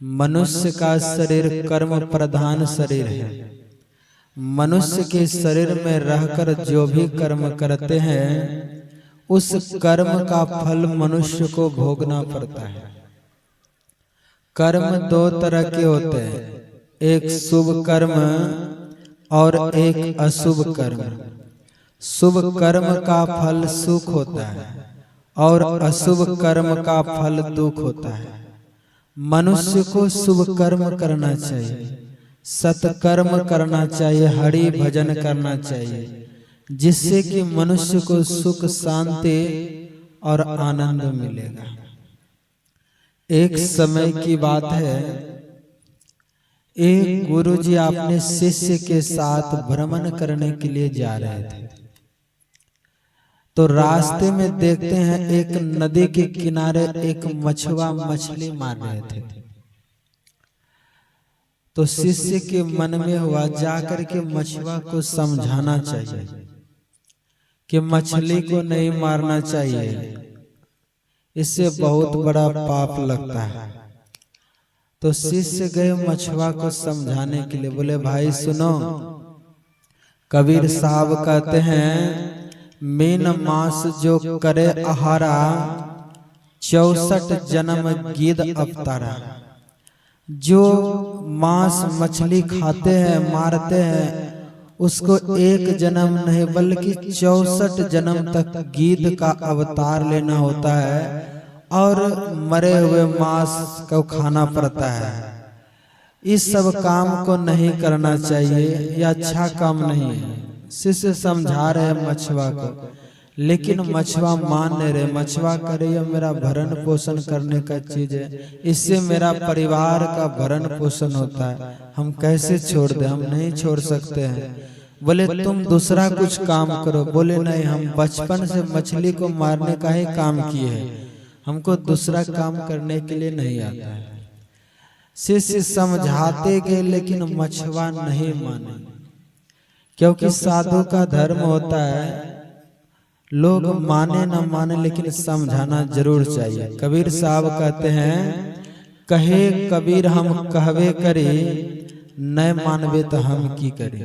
मनुष्य का शरीर कर्म प्रधान शरीर है। मनुष्य के शरीर में रहकर जो भी कर्म करते हैं उस कर्म का फल मनुष्य को भोगना पड़ता है। कर्म दो तरह के होते हैं, एक शुभ कर्म और एक अशुभ कर्म। शुभ कर्म का फल सुख होता है और अशुभ कर्म का फल दुख होता है। मनुष्य को शुभ कर्म करना चाहिए, सत्कर्म करना चाहिए, हरि भजन करना चाहिए, जिससे कि मनुष्य को सुख शांति और आनंद मिलेगा। एक समय की बात है, एक गुरुजी अपने शिष्य के साथ भ्रमण करने के लिए जा रहे थे। तो रास्ते में देखते हैं एक नदी के किनारे एक मछुआ मछली मार रहे थे। तो शिष्य के मन में हुआ जाकर के मछुआ को समझाना चाहिए कि मछली को नहीं मारना चाहिए, इससे बहुत बड़ा पाप लगता है। तो शिष्य गए मछुआ को समझाने के लिए, बोले भाई सुनो, कबीर साहब कहते हैं मीन मास जो करे आहारा 64 जन्म गिद्ध अवतारा। जो मांस मछली खाते हैं मारते हैं उसको एक जन्म नहीं बल्कि 64 जन्म तक गिद्ध का अवतार लेना होता है और मरे हुए मांस को खाना पड़ता है। इस सब काम को नहीं करना चाहिए, यह अच्छा काम नहीं है। शिष्य समझा रहे मछुआ को, लेकिन मछुआ मान नहीं रहे। मछुआ करे यह मेरा भरण पोषण करने का चीज है, इससे मेरा परिवार का भरण पोषण होता है, हम कैसे छोड़ दें? हम नहीं छोड़ सकते हैं। बोले तुम दूसरा कुछ काम करो। बोले नहीं, हम बचपन से मछली को मारने का ही काम किए हैं, हमको दूसरा काम करने के लिए नहीं आता है। शिष्य समझाते गए लेकिन मछुआ नहीं माने, क्योंकि साधु का धर्म होता है लोग माने न माने लेकिन समझाना जरूर चाहिए। कबीर साहब कहते हैं कहे कबीर हम कहवे करे, न मानवे तो हम की करें।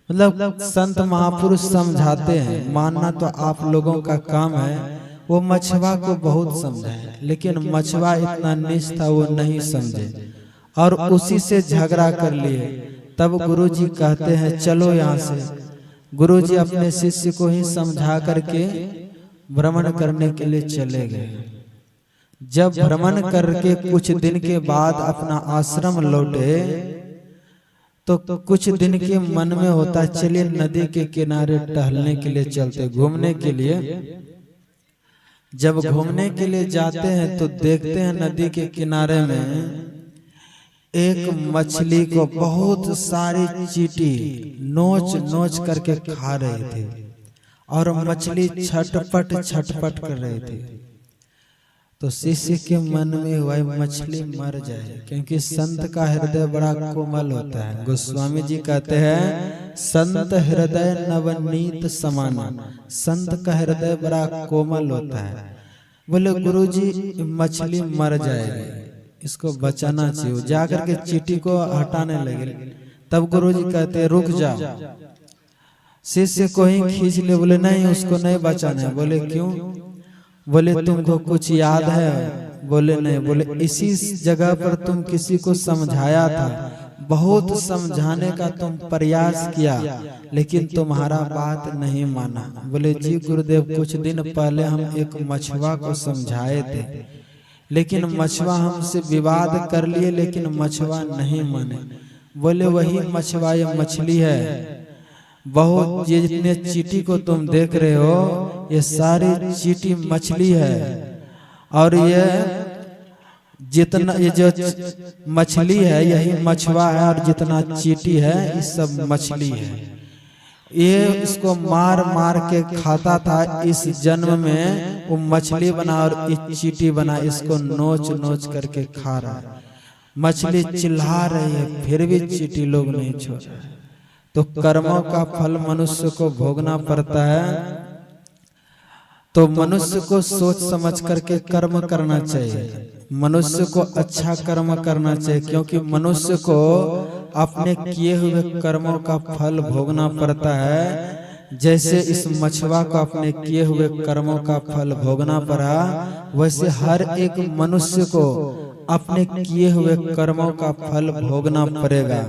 मतलब संत महापुरुष समझाते हैं, मानना तो आप लोगों का काम है। वो मछुआ को बहुत समझाए, लेकिन मछुआ इतना नीच था वो नहीं समझे और उसी से झगड़ा कर लिए। तब गुरुजी कहते हैं चलो यहाँ से। गुरुजी अपने शिष्य को ही समझा करके भ्रमण करने के लिए चले गए। जब भ्रमण करके कुछ दिन के बाद अपना आश्रम लौटे तो कुछ दिन के मन में होता चलिए नदी के किनारे टहलने के लिए चलते, घूमने के लिए। जब घूमने के लिए जाते हैं तो देखते हैं नदी के किनारे में एक मछली को बहुत सारी चींटी नोच नोच करके खा रहे थे और मछली छटपट छटपट कर रहे थे। तो शिष्य के मन में हुआ मछली मर जाए, क्योंकि संत का हृदय बड़ा कोमल होता है। गोस्वामी जी कहते हैं संत हृदय नवनीत समाना, संत का हृदय बड़ा कोमल होता है। बोले गुरुजी मछली मर जाएगी, इसको बचाना चाहिए। जाकर के चींटी को हटाने लगे। तब गुरुजी कहते रुक जाओ। शिष्य को ही खींच ले। बोले नहीं, उसको नहीं बचाना है। बोले क्यों? बोले तुमको कुछ याद है? बोले नहीं। बोले इसी जगह पर तुम किसी को समझाया था, बहुत समझाने का तुम प्रयास किया, लेकिन तुम्हारा बात नहीं माना। बोले जी गुरुदेव, कुछ दिन पहले हम एक मछुआ को समझाए थे, लेकिन मछुआ हमसे विवाद कर लिए, लेकिन मछुआ नहीं माने। बोले वही मछुआ ये मछली है। बहुत ये जितने चींटी को तुम देख रहे हो ये सारी चींटी मछली है, और ये जितना ये जो मछली है यही मछुआ है, और जितना चींटी है ये सब मछली है। ये इसको मार मार के खाता था, इस जन्म में वो मछली बना और चींटी बना, इसको नोच नोच करके खा रहा है। मछली चिल्ला रही है फिर भी चींटी लोग नहीं छोड़ रहे। तो कर्मों का फल मनुष्य को भोगना पड़ता है। तो मनुष्य को सोच समझ करके कर्म करना चाहिए। मनुष्य को अच्छा कर्म करना चाहिए, क्योंकि मनुष्य को अपने किए हुए कर्मों का फल भोगना पड़ता है। जैसे इस मछुआ को अपने किए हुए कर्मों का फल भोगना पड़ा, वैसे हर एक मनुष्य को अपने किए हुए कर्मों का फल भोगना पड़ेगा।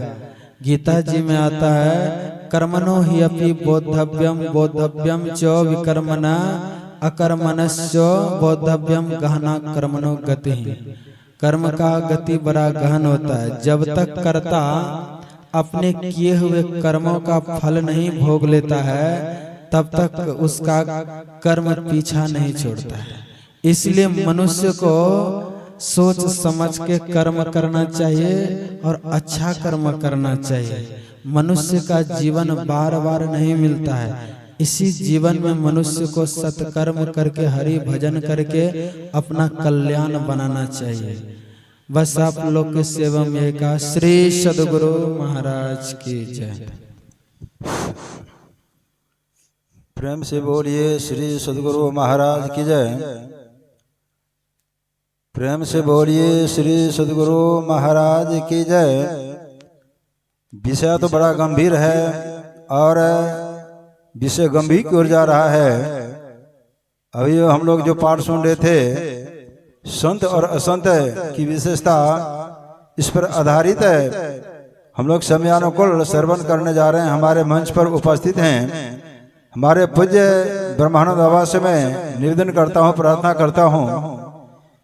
गीता जी में आता है, कर्मणो हि अपि बोद्धव्यम बोद्धव्यम च विकर्मणा अकर्मणश्च बोद्धव्यम गहना कर्मणो गति। कर्म का गति बड़ा गहन होता है। जब तक कर्ता अपने किए हुए कर्मों का फल नहीं भोग लेता है, तब तक उसका कर्म पीछा नहीं छोड़ता है। इसलिए मनुष्य को सोच समझ के कर्म करना चाहिए और अच्छा कर्म करना चाहिए। मनुष्य का जीवन बार बार नहीं मिलता है। इसी जीवन में मनुष्य को सत्कर्म करके हरि भजन करके अपना कल्याण बनाना चाहिए। बस आप लोग के सेवा में का श्री सद्गुरु महाराज की जय। प्रेम से बोलिए श्री सद्गुरु महाराज की जय। प्रेम से बोलिए श्री सद्गुरु महाराज की जय। विषय तो बड़ा गंभीर है और विषय गंभीर की ओर जा रहा है। अभी हम लोग जो पाठ सुन रहे थे, संत और असंत की विशेषता इस पर आधारित है। हम लोग समयानुकूल श्रवण करने जा रहे हैं। हमारे मंच पर उपस्थित हैं हमारे पूज्य ब्रह्मानंद बाबा से मैं निवेदन करता हूं, प्रार्थना करता हूं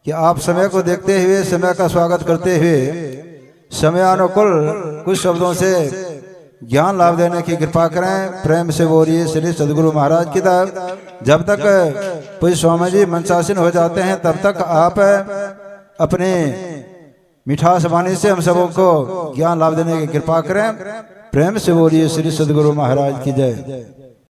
कि आप समय को देखते हुए, समय का स्वागत करते हुए समयानुकूल कुछ शब्दों से ज्ञान लाभ देने की कृपा करें। प्रेम से बोलिए श्री सद्गुरु महाराज की जय। जब तक पूज्य स्वामी जी मंचासीन हो जाते हैं, तब तक आप अपने मिठास वाणी से हम सबों को ज्ञान लाभ देने की कृपा करें। प्रेम से बोलिए श्री सद्गुरु महाराज की जय।